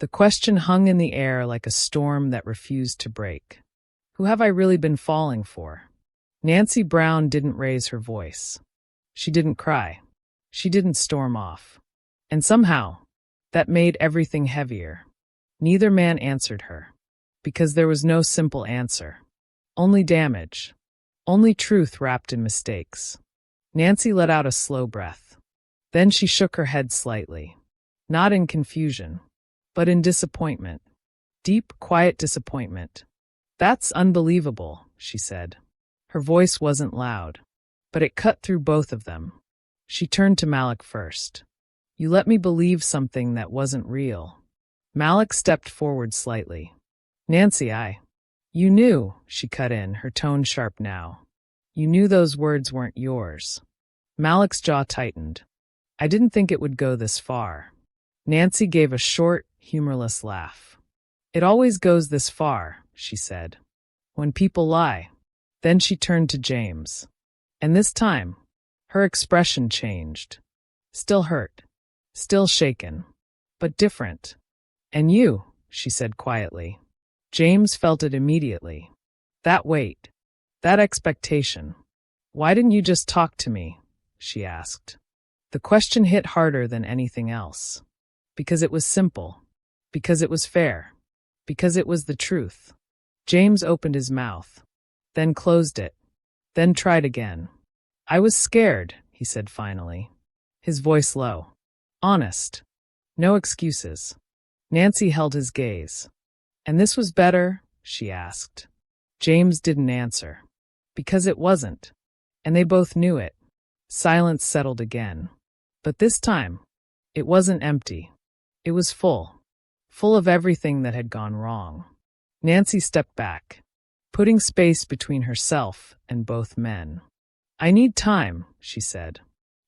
The question hung in the air like a storm that refused to break. Who have I really been falling for? Nancy Brown didn't raise her voice. She didn't cry. She didn't storm off. And somehow, that made everything heavier. Neither man answered her. Because there was no simple answer. Only damage. Only truth wrapped in mistakes. Nancy let out a slow breath. Then she shook her head slightly. Not in confusion, but in disappointment. Deep, quiet disappointment. That's unbelievable, she said. Her voice wasn't loud, but it cut through both of them. She turned to Malik first. You let me believe something that wasn't real. Malik stepped forward slightly. Nancy, You knew, she cut in, her tone sharp now. You knew those words weren't yours. Malik's jaw tightened. I didn't think it would go this far. Nancy gave a short, humorless laugh. It always goes this far, she said. When people lie. Then she turned to James. And this time, her expression changed. Still hurt. Still shaken. But different. And you, she said quietly. James felt it immediately. That weight. That expectation. Why didn't you just talk to me? She asked. The question hit harder than anything else. Because it was simple. Because it was fair. Because it was the truth. James opened his mouth. Then closed it. Then tried again. I was scared, he said finally. His voice low. Honest. No excuses. Nancy held his gaze. And this was better? She asked. James didn't answer. Because it wasn't. And they both knew it. Silence settled again. But this time, it wasn't empty. It was full. Full of everything that had gone wrong. Nancy stepped back, putting space between herself and both men. I need time, she said.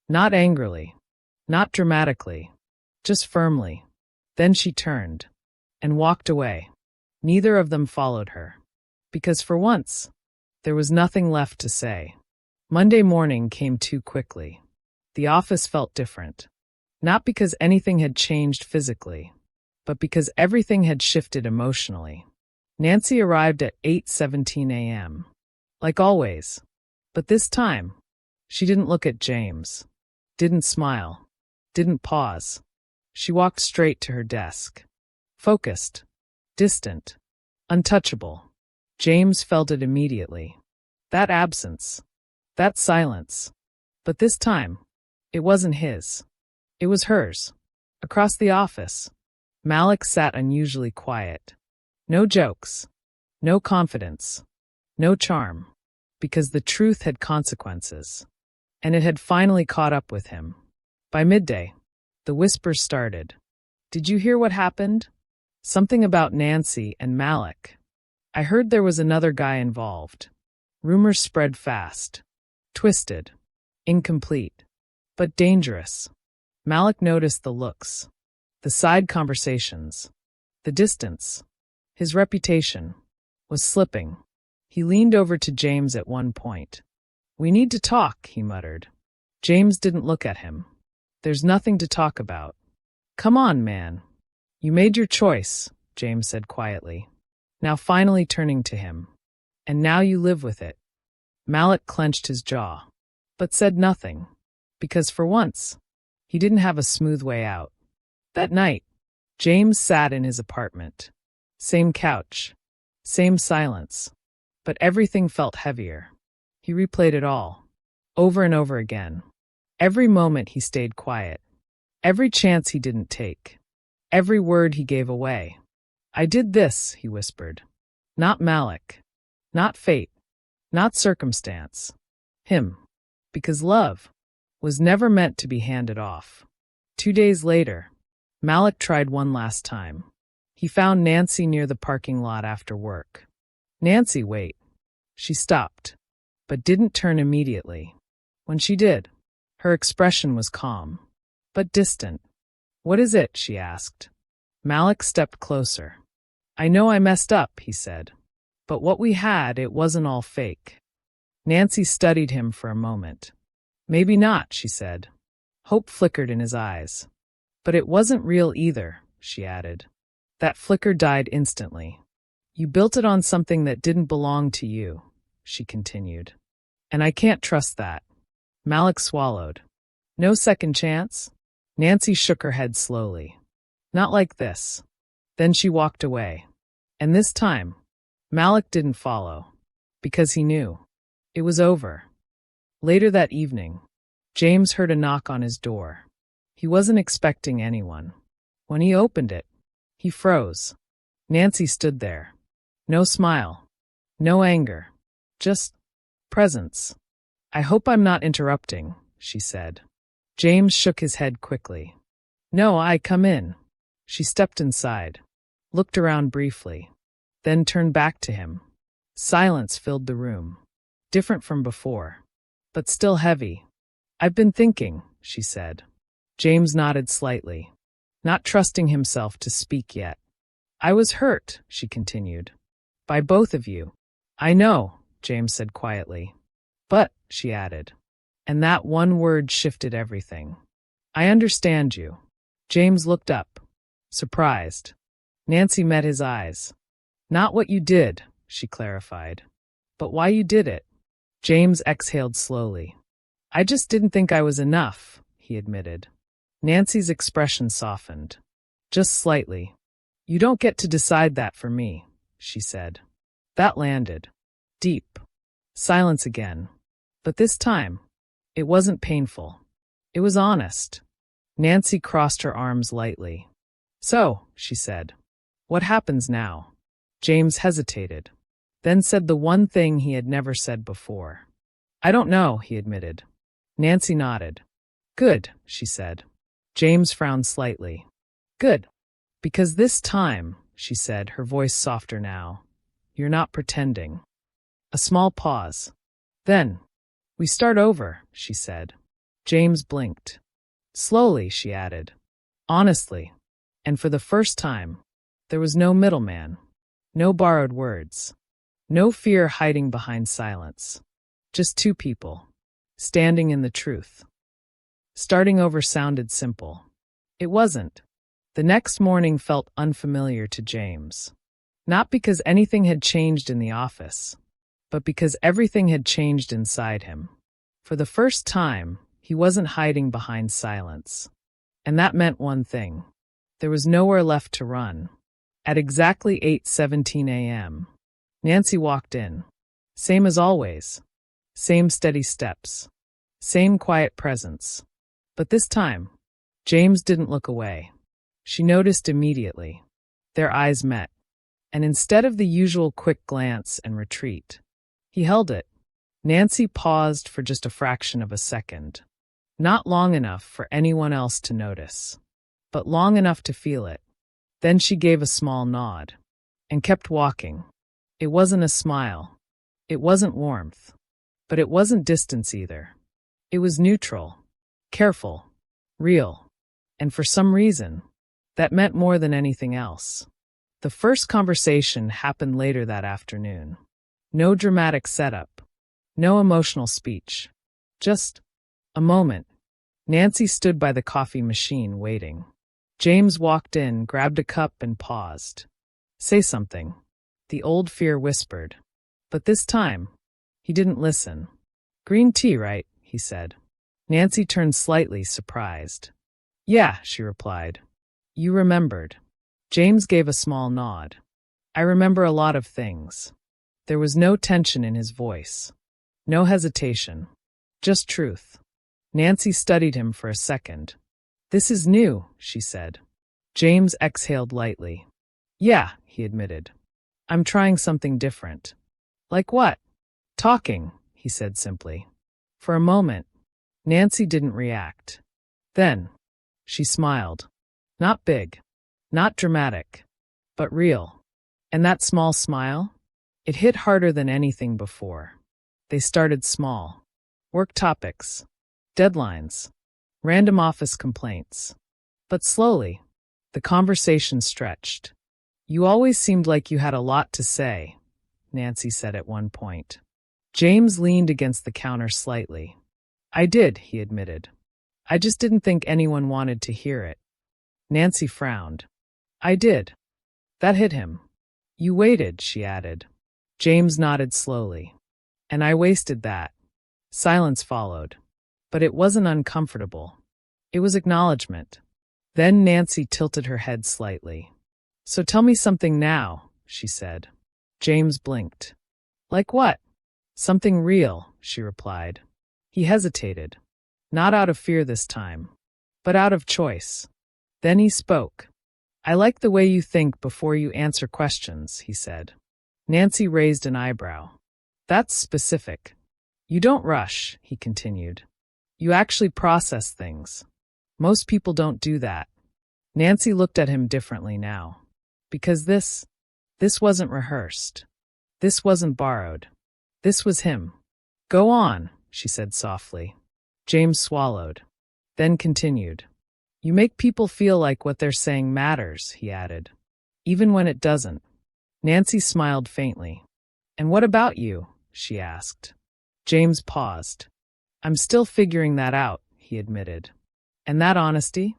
Not angrily. Not dramatically. Just firmly. Then she turned and walked away. Neither of them followed her. Because for once, there was nothing left to say. Monday morning came too quickly. The office felt different. Not because anything had changed physically, but because everything had shifted emotionally. Nancy arrived at 8:17 a.m. Like always. But this time, she didn't look at James. Didn't smile. Didn't pause. She walked straight to her desk. Focused. Distant. Untouchable. James felt it immediately. That absence. That silence. But this time, it wasn't his. It was hers. Across the office, Malik sat unusually quiet. No jokes. No confidence. No charm. Because the truth had consequences. And it had finally caught up with him. By midday, the whispers started. Did you hear what happened? Something about Nancy and Malik. I heard there was another guy involved. Rumors spread fast. Twisted. Incomplete. But dangerous. Malik noticed the looks. The side conversations. The distance. His reputation was slipping. He leaned over to James at one point. We need to talk, he muttered. James didn't look at him. There's nothing to talk about. Come on, man. You made your choice, James said quietly. Now finally turning to him. And now you live with it. Malik clenched his jaw, but said nothing. Because for once, he didn't have a smooth way out. That night, James sat in his apartment. Same couch. Same silence. But everything felt heavier. He replayed it all. Over and over again. Every moment he stayed quiet. Every chance he didn't take. Every word he gave away. I did this, he whispered. Not Malik. Not fate. Not circumstance. Him. Because love was never meant to be handed off. 2 days later, Malik tried one last time. He found Nancy near the parking lot after work. Nancy, wait. She stopped, but didn't turn immediately. When she did, her expression was calm, but distant. What is it? She asked. Malik stepped closer. I know I messed up, he said. But what we had, it wasn't all fake. Nancy studied him for a moment. Maybe not, she said. Hope flickered in his eyes. But it wasn't real either, she added. That flicker died instantly. You built it on something that didn't belong to you, she continued. And I can't trust that. Malik swallowed. No second chance? Nancy shook her head slowly. Not like this. Then she walked away. And this time, Malik didn't follow. Because he knew. It was over. Later that evening, James heard a knock on his door. He wasn't expecting anyone. When he opened it, he froze. Nancy stood there. No smile. No anger. Just presence. I hope I'm not interrupting, she said. James shook his head quickly. No, I come in. She stepped inside, looked around briefly, then turned back to him. Silence filled the room. Different from before, but still heavy. I've been thinking, she said. James nodded slightly, not trusting himself to speak yet. I was hurt, she continued. By both of you. I know, James said quietly. But, she added, and that one word shifted everything. I understand you. James looked up, surprised. Nancy met his eyes. Not what you did, she clarified, but why you did it. James exhaled slowly. I just didn't think I was enough, he admitted. Nancy's expression softened. Just slightly. You don't get to decide that for me, she said. That landed. Deep. Silence again. But this time, it wasn't painful. It was honest. Nancy crossed her arms lightly. So, she said, what happens now? James hesitated, then said the one thing he had never said before. I don't know, he admitted. Nancy nodded. Good, she said. James frowned slightly. Good. Because this time, she said, her voice softer now, you're not pretending. A small pause. Then, we start over, she said. James blinked. Slowly, she added. Honestly. And for the first time, there was no middleman. No borrowed words. No fear hiding behind silence. Just two people, standing in the truth. Starting over sounded simple. It wasn't. The next morning felt unfamiliar to James. Not because anything had changed in the office, but because everything had changed inside him. For the first time, he wasn't hiding behind silence. And that meant one thing. There was nowhere left to run. At exactly 8:17 a.m., Nancy walked in. Same as always. Same steady steps. Same quiet presence. But this time, James didn't look away. She noticed immediately. Their eyes met. And instead of the usual quick glance and retreat, he held it. Nancy paused for just a fraction of a second. Not long enough for anyone else to notice, but long enough to feel it. Then she gave a small nod and kept walking. It wasn't a smile. It wasn't warmth. But it wasn't distance either. It was neutral, careful, real. And for some reason, that meant more than anything else. The first conversation happened later that afternoon. No dramatic setup. No emotional speech. Just a moment. Nancy stood by the coffee machine waiting. James walked in, grabbed a cup, and paused. Say something. The old fear whispered. But this time, he didn't listen. Green tea, right? He said. Nancy turned slightly surprised. Yeah, she replied. You remembered. James gave a small nod. I remember a lot of things. There was no tension in his voice. No hesitation. Just truth. Nancy studied him for a second. This is new, she said. James exhaled lightly. Yeah, he admitted. I'm trying something different. Like what? Talking, he said simply. For a moment, Nancy didn't react. Then, she smiled. Not big, not dramatic, but real. And that small smile? It hit harder than anything before. They started small. Work topics, deadlines, random office complaints. But slowly, the conversation stretched. You always seemed like you had a lot to say, Nancy said at one point. James leaned against the counter slightly. I did, he admitted. I just didn't think anyone wanted to hear it. Nancy frowned. I did. That hit him. You waited, she added. James nodded slowly. And I wasted that. Silence followed. But it wasn't uncomfortable. It was acknowledgement. Then Nancy tilted her head slightly. So tell me something now, she said. James blinked. Like what? Something real, she replied. He hesitated. Not out of fear this time, but out of choice. Then he spoke. I like the way you think before you answer questions, he said. Nancy raised an eyebrow. That's specific. You don't rush, he continued. You actually process things. Most people don't do that. Nancy looked at him differently now. Because this wasn't rehearsed. This wasn't borrowed. This was him. Go on, she said softly. James swallowed. Then continued. You make people feel like what they're saying matters, he added. Even when it doesn't. Nancy smiled faintly. And what about you? She asked. James paused. I'm still figuring that out, he admitted. And that honesty?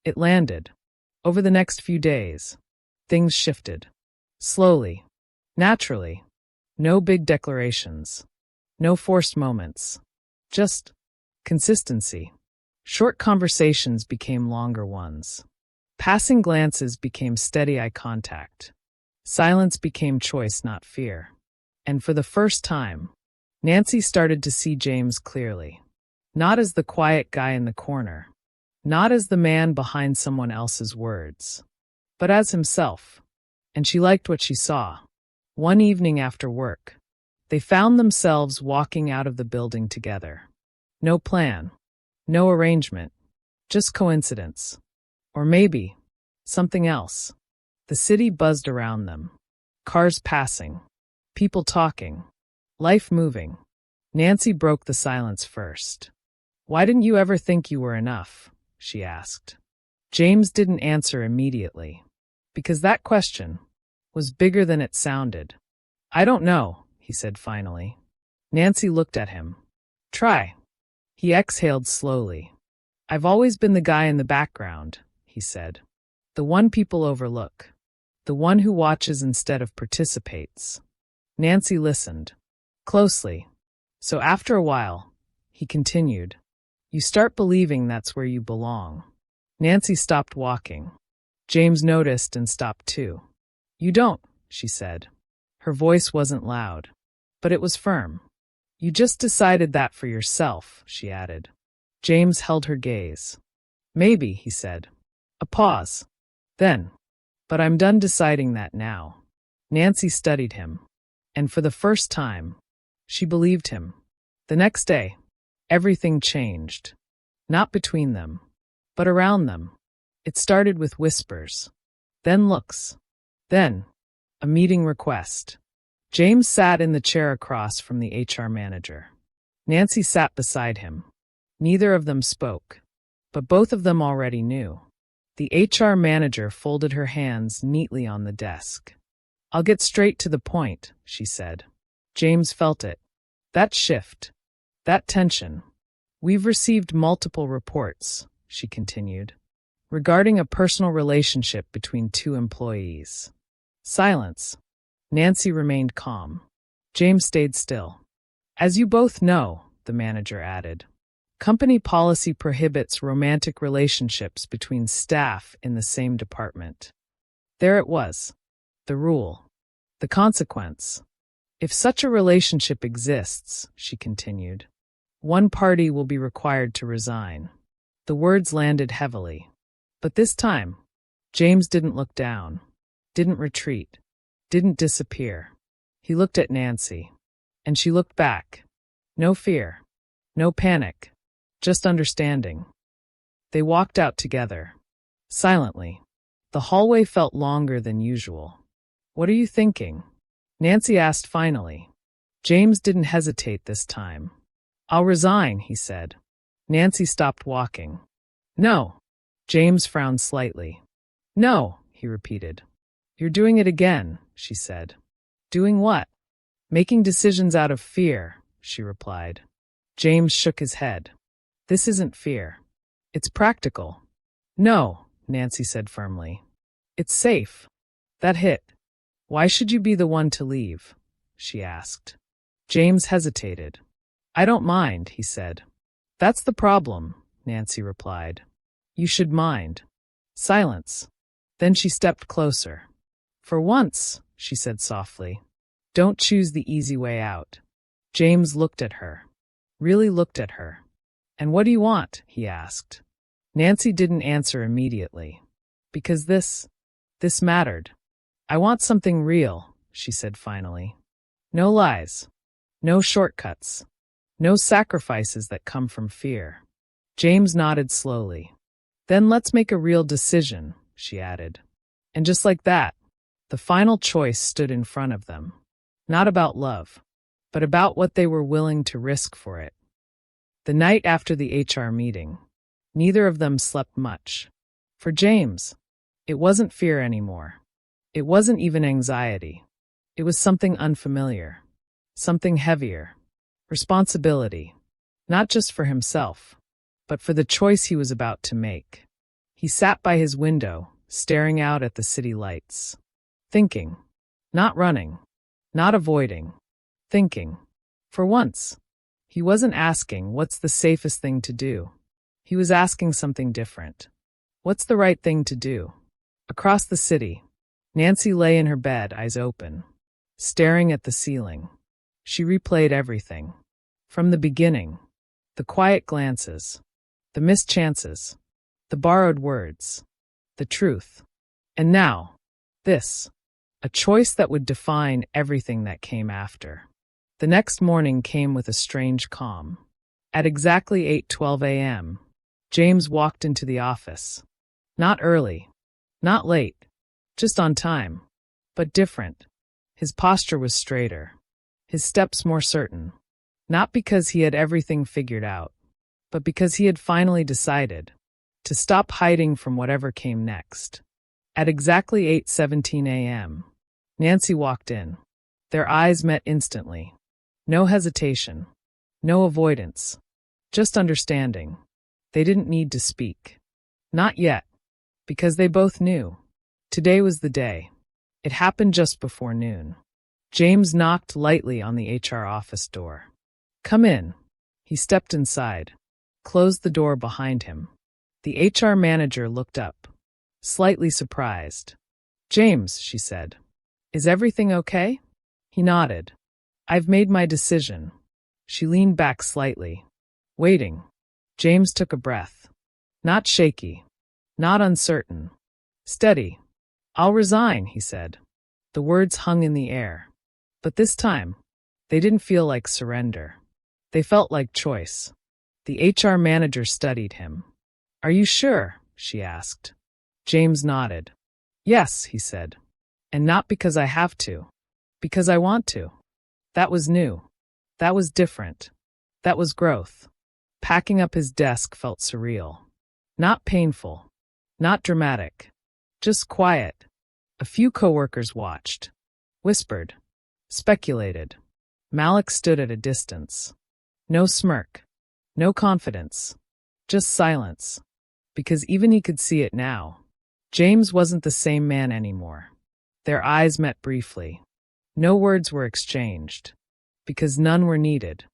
It landed. Over the next few days, things shifted. Slowly. Naturally. No big declarations. No forced moments. Just consistency. Short conversations became longer ones. Passing glances became steady eye contact. Silence became choice, not fear. And for the first time, Nancy started to see James clearly. Not as the quiet guy in the corner. Not as the man behind someone else's words. But as himself. And she liked what she saw. One evening after work, they found themselves walking out of the building together. No plan. No arrangement. Just coincidence. Or maybe something else. The city buzzed around them. Cars passing. People talking. Life moving. Nancy broke the silence first. Why didn't you ever think you were enough? She asked. James didn't answer immediately. Because that question was bigger than it sounded. I don't know, he said finally. Nancy looked at him. Try. He exhaled slowly. I've always been the guy in the background, he said. The one people overlook. The one who watches instead of participates. Nancy listened. Closely. So after a while, he continued. You start believing that's where you belong. Nancy stopped walking. James noticed and stopped too. You don't, she said. Her voice wasn't loud, but it was firm. You just decided that for yourself, she added. James held her gaze. Maybe, he said. A pause. Then. But I'm done deciding that now. Nancy studied him. And for the first time, she believed him. The next day, everything changed. Not between them, but around them. It started with whispers. Then looks. Then, a meeting request. James sat in the chair across from the HR manager. Nancy sat beside him. Neither of them spoke, but both of them already knew. The HR manager folded her hands neatly on the desk. I'll get straight to the point, she said. James felt it. That shift. That tension. We've received multiple reports, she continued, regarding a personal relationship between two employees. Silence. Nancy remained calm. James stayed still. As you both know, the manager added, company policy prohibits romantic relationships between staff in the same department. There it was. The rule. The consequence. If such a relationship exists, she continued, one party will be required to resign. The words landed heavily. But this time, James didn't look down, didn't retreat, didn't disappear. He looked at Nancy, and she looked back. No fear, no panic, just understanding. They walked out together, silently. The hallway felt longer than usual. What are you thinking? Nancy asked finally. James didn't hesitate this time. I'll resign, he said. Nancy stopped walking. No. James frowned slightly. No, he repeated. You're doing it again, she said. Doing what? Making decisions out of fear, she replied. James shook his head. This isn't fear. It's practical. No, Nancy said firmly. It's safe. That hit. Why should you be the one to leave? She asked. James hesitated. I don't mind, he said. That's the problem, Nancy replied. You should mind. Silence. Then she stepped closer. For once, she said softly, don't choose the easy way out. James looked at her. Really looked at her. And what do you want? He asked. Nancy didn't answer immediately. Because this mattered. I want something real, she said finally. No lies. No shortcuts. No sacrifices that come from fear. James nodded slowly. Then let's make a real decision, she added. And just like that, the final choice stood in front of them. Not about love, but about what they were willing to risk for it. The night after the HR meeting, neither of them slept much. For James, it wasn't fear anymore. It wasn't even anxiety. It was something unfamiliar, something heavier. Responsibility, not just for himself, but for the choice he was about to make. He sat by his window, staring out at the city lights. Thinking. Not running. Not avoiding. Thinking. For once, he wasn't asking what's the safest thing to do. He was asking something different. What's the right thing to do? Across the city, Nancy lay in her bed, eyes open, staring at the ceiling. She replayed everything. From the beginning. The quiet glances. The missed chances. The borrowed words. The truth. And now, this. A choice that would define everything that came after. The next morning came with a strange calm. At exactly 8:12 a.m., James walked into the office. Not early. Not late. Just on time. But different. His posture was straighter. His steps more certain. Not because he had everything figured out, but because he had finally decided to stop hiding from whatever came next. At exactly 8:17 a.m., Nancy walked in. Their eyes met instantly. No hesitation. No avoidance. Just understanding. They didn't need to speak. Not yet. Because they both knew. Today was the day. It happened just before noon. James knocked lightly on the HR office door. Come in. He stepped inside, closed the door behind him. The HR manager looked up, slightly surprised. James, she said, is everything okay? He nodded. I've made my decision. She leaned back slightly, waiting. James took a breath. Not shaky, not uncertain. Steady. I'll resign, he said. The words hung in the air. But this time, they didn't feel like surrender. They felt like choice. The HR manager studied him. Are you sure? She asked. James nodded. Yes, he said. And not because I have to. Because I want to. That was new. That was different. That was growth. Packing up his desk felt surreal. Not painful. Not dramatic. Just quiet. A few coworkers watched. Whispered. Speculated. Malik stood at a distance. No smirk. No confidence. Just silence. Because even he could see it now. James wasn't the same man anymore. Their eyes met briefly. No words were exchanged. Because none were needed.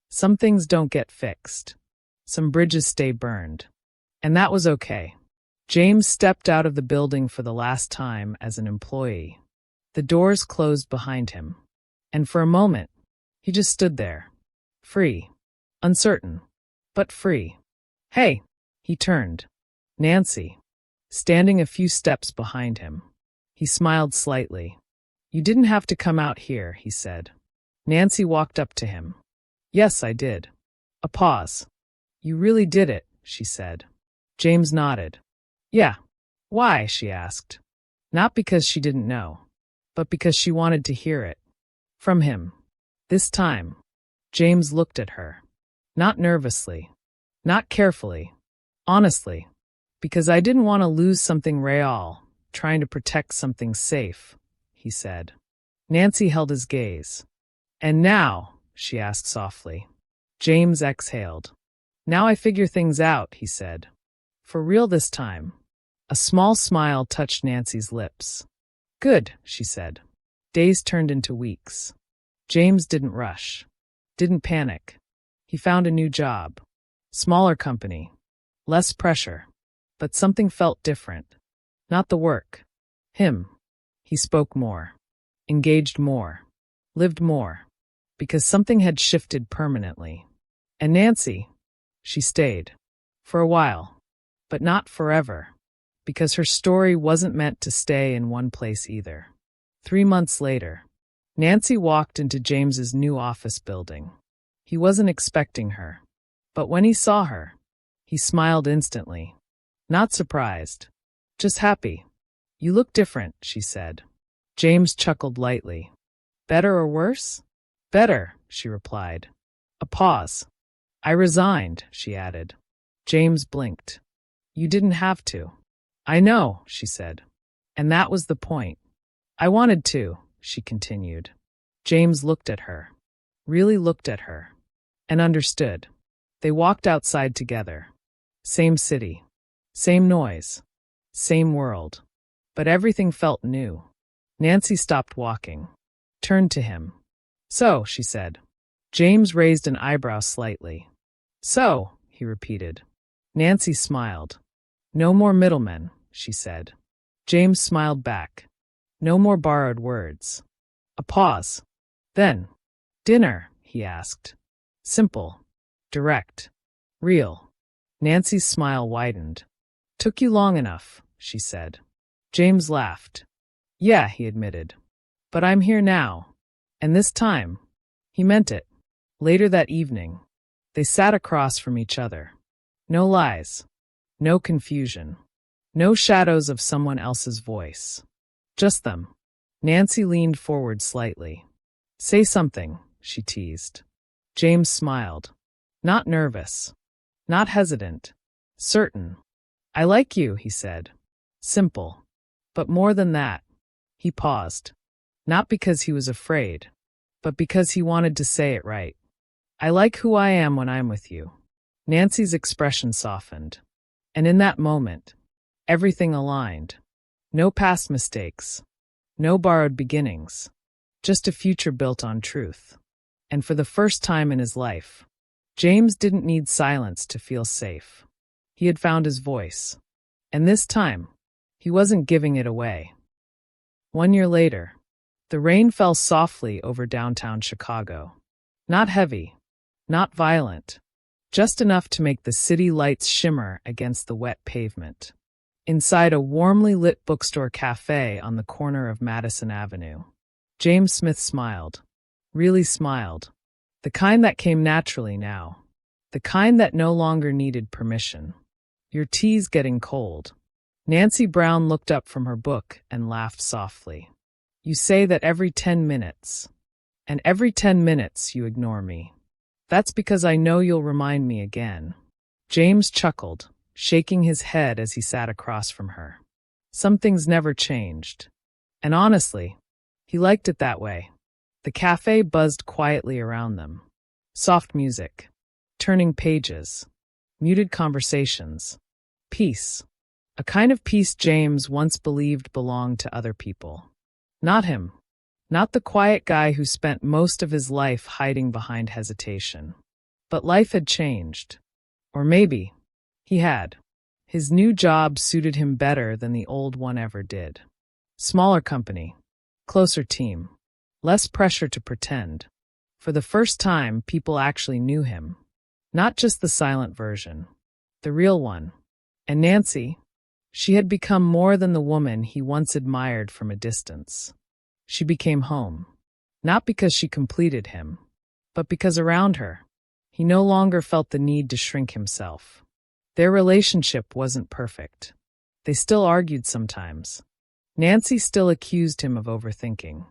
Some things don't get fixed. Some bridges stay burned. And that was okay. James stepped out of the building for the last time as an employee. The doors closed behind him. And for a moment, he just stood there. Free. Uncertain. But free. Hey! He turned. Nancy. Standing a few steps behind him. He smiled slightly. You didn't have to come out here, he said. Nancy walked up to him. Yes, I did. A pause. You really did it, she said. James nodded. Yeah. Why? She asked. Not because she didn't know, but because she wanted to hear it. From him. This time. James looked at her. Not nervously. Not carefully. Honestly. Because I didn't want to lose something real, trying to protect something safe, he said. Nancy held his gaze. And now, she asked softly. James exhaled. Now I figure things out, he said. For real this time. A small smile touched Nancy's lips. Good, she said. Days turned into weeks. James didn't rush. Didn't panic. He found a new job. Smaller company. Less pressure. But something felt different. Not the work. Him. He spoke more. Engaged more. Lived more. Because something had shifted permanently. And Nancy, she stayed. For a while. But not forever. Because her story wasn't meant to stay in one place either. 3 months later, Nancy walked into James's new office building. He wasn't expecting her. But when he saw her, he smiled instantly. Not surprised. Just happy. You look different, she said. James chuckled lightly. Better or worse? Better, she replied. A pause. I resigned, she added. James blinked. You didn't have to. I know, she said. And that was the point. I wanted to, she continued. James looked at her. Really looked at her. And understood. They walked outside together. Same city. Same noise. Same world. But everything felt new. Nancy stopped walking. Turned to him. So, she said. James raised an eyebrow slightly. So, he repeated. Nancy smiled. No more middlemen, she said. James smiled back. No more borrowed words. A pause. Then, dinner, he asked. Simple. Direct. Real. Nancy's smile widened. Took you long enough, she said. James laughed. Yeah, he admitted. But I'm here now. And this time, he meant it. Later that evening, they sat across from each other. No lies. No confusion. No shadows of someone else's voice. Just them. Nancy leaned forward slightly. Say something, she teased. James smiled. Not nervous. Not hesitant. Certain. I like you, he said. Simple. But more than that. He paused. Not because he was afraid, but because he wanted to say it right. I like who I am when I'm with you. Nancy's expression softened. And in that moment, everything aligned. No past mistakes. No borrowed beginnings. Just a future built on truth. And for the first time in his life, James didn't need silence to feel safe. He had found his voice. And this time, he wasn't giving it away. 1 year later, the rain fell softly over downtown Chicago. Not heavy. Not violent. Just enough to make the city lights shimmer against the wet pavement. Inside a warmly lit bookstore cafe on the corner of Madison Avenue, James Smith smiled. Really smiled. The kind that came naturally now. The kind that no longer needed permission. Your tea's getting cold. Nancy Brown looked up from her book and laughed softly. You say that every 10 minutes. And every 10 minutes you ignore me. That's because I know you'll remind me again. James chuckled, shaking his head as he sat across from her. Some things never changed. And honestly, he liked it that way. The cafe buzzed quietly around them. Soft music. Turning pages. Muted conversations. Peace. A kind of peace James once believed belonged to other people. Not him. Not the quiet guy who spent most of his life hiding behind hesitation. But life had changed. Or maybe he had. His new job suited him better than the old one ever did. Smaller company. Closer team. Less pressure to pretend. For the first time, people actually knew him. Not just the silent version. The real one. And Nancy, she had become more than the woman he once admired from a distance. She became home. Not because she completed him, but because around her, he no longer felt the need to shrink himself. Their relationship wasn't perfect. They still argued sometimes. Nancy still accused him of overthinking.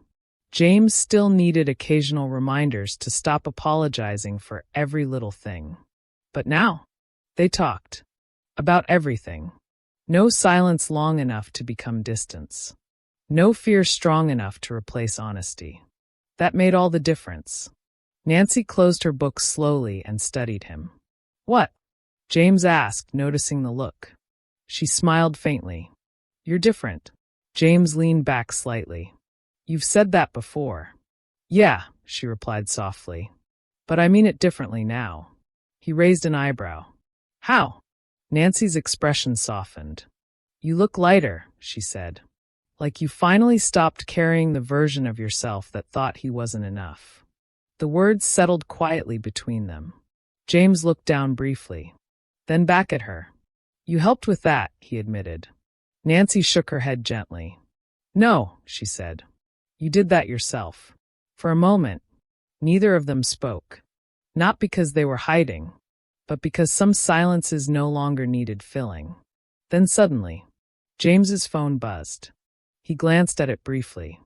James still needed occasional reminders to stop apologizing for every little thing. But now, they talked. About everything. No silence long enough to become distance. No fear strong enough to replace honesty. That made all the difference. Nancy closed her book slowly and studied him. What? James asked, noticing the look. She smiled faintly. You're different. James leaned back slightly. You've said that before. Yeah, she replied softly. But I mean it differently now. He raised an eyebrow. How? Nancy's expression softened. You look lighter, she said. Like you finally stopped carrying the version of yourself that thought he wasn't enough. The words settled quietly between them. James looked down briefly, then back at her. You helped with that, he admitted. Nancy shook her head gently. No, she said. You did that yourself. For a moment, neither of them spoke. Not because they were hiding, but because some silences no longer needed filling. Then suddenly, James's phone buzzed. He glanced at it briefly.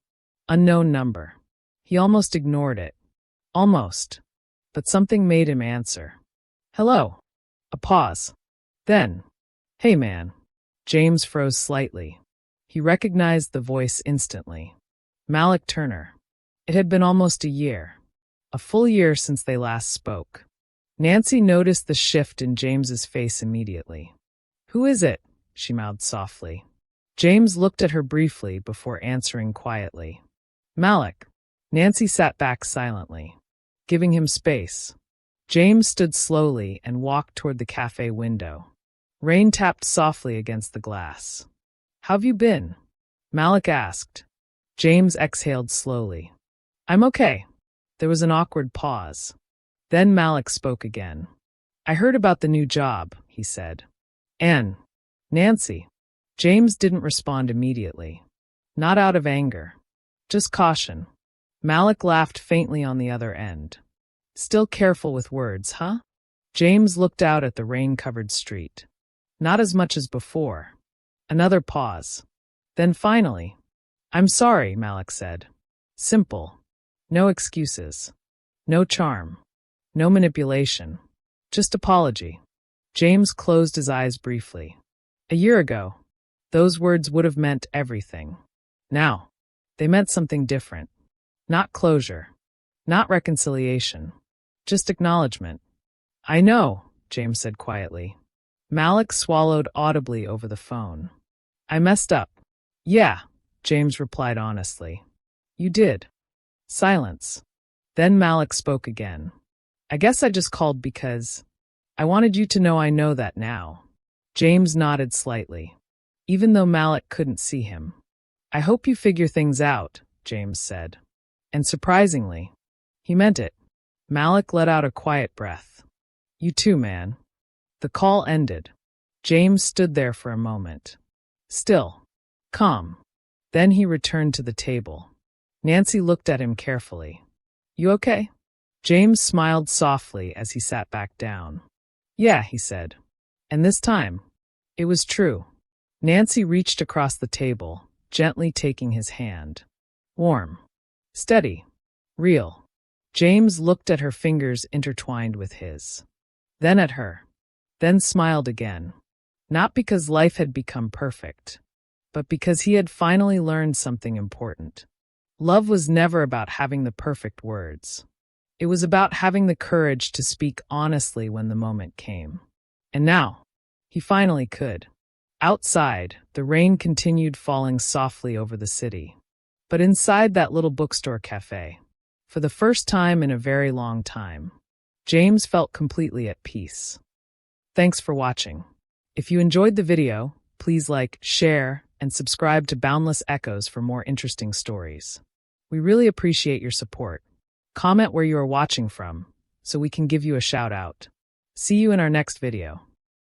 Unknown number. He almost ignored it. Almost. But something made him answer. Hello. A pause. Then, hey man. James froze slightly. He recognized the voice instantly. Malik Turner. It had been almost a year. A full year since they last spoke. Nancy noticed the shift in James's face immediately. Who is it? She mouthed softly. James looked at her briefly before answering quietly. Malik. Nancy sat back silently, giving him space. James stood slowly and walked toward the cafe window. Rain tapped softly against the glass. How've you been? Malik asked. James exhaled slowly. I'm okay. There was an awkward pause. Then Malik spoke again. I heard about the new job, he said. And Nancy. James didn't respond immediately. Not out of anger. Just caution. Malik laughed faintly on the other end. Still careful with words, huh? James looked out at the rain-covered street. Not as much as before. Another pause. Then finally, I'm sorry, Malik said. Simple. No excuses. No charm. No manipulation. Just apology. James closed his eyes briefly. A year ago, those words would have meant everything. Now, they meant something different. Not closure. Not reconciliation. Just acknowledgement. I know, James said quietly. Malik swallowed audibly over the phone. I messed up. Yeah, James replied honestly. You did. Silence. Then Malik spoke again. I guess I just called because I wanted you to know I know that now. James nodded slightly, even though Malik couldn't see him. I hope you figure things out, James said. And surprisingly, he meant it. Malik let out a quiet breath. You too, man. The call ended. James stood there for a moment. Still. Calm. Then he returned to the table. Nancy looked at him carefully. You okay? James smiled softly as he sat back down. Yeah, he said. And this time, it was true. Nancy reached across the table, gently taking his hand. Warm. Steady. Real. James looked at her fingers intertwined with his. Then at her. Then smiled again. Not because life had become perfect, but because he had finally learned something important. Love was never about having the perfect words. It was about having the courage to speak honestly when the moment came. And now, he finally could. Outside, the rain continued falling softly over the city. But inside that little bookstore cafe, for the first time in a very long time, James felt completely at peace. Thanks for watching. If you enjoyed the video, please like, share, and subscribe to Boundless Echoes for more interesting stories. We really appreciate your support. Comment where you are watching from, so we can give you a shout out. See you in our next video.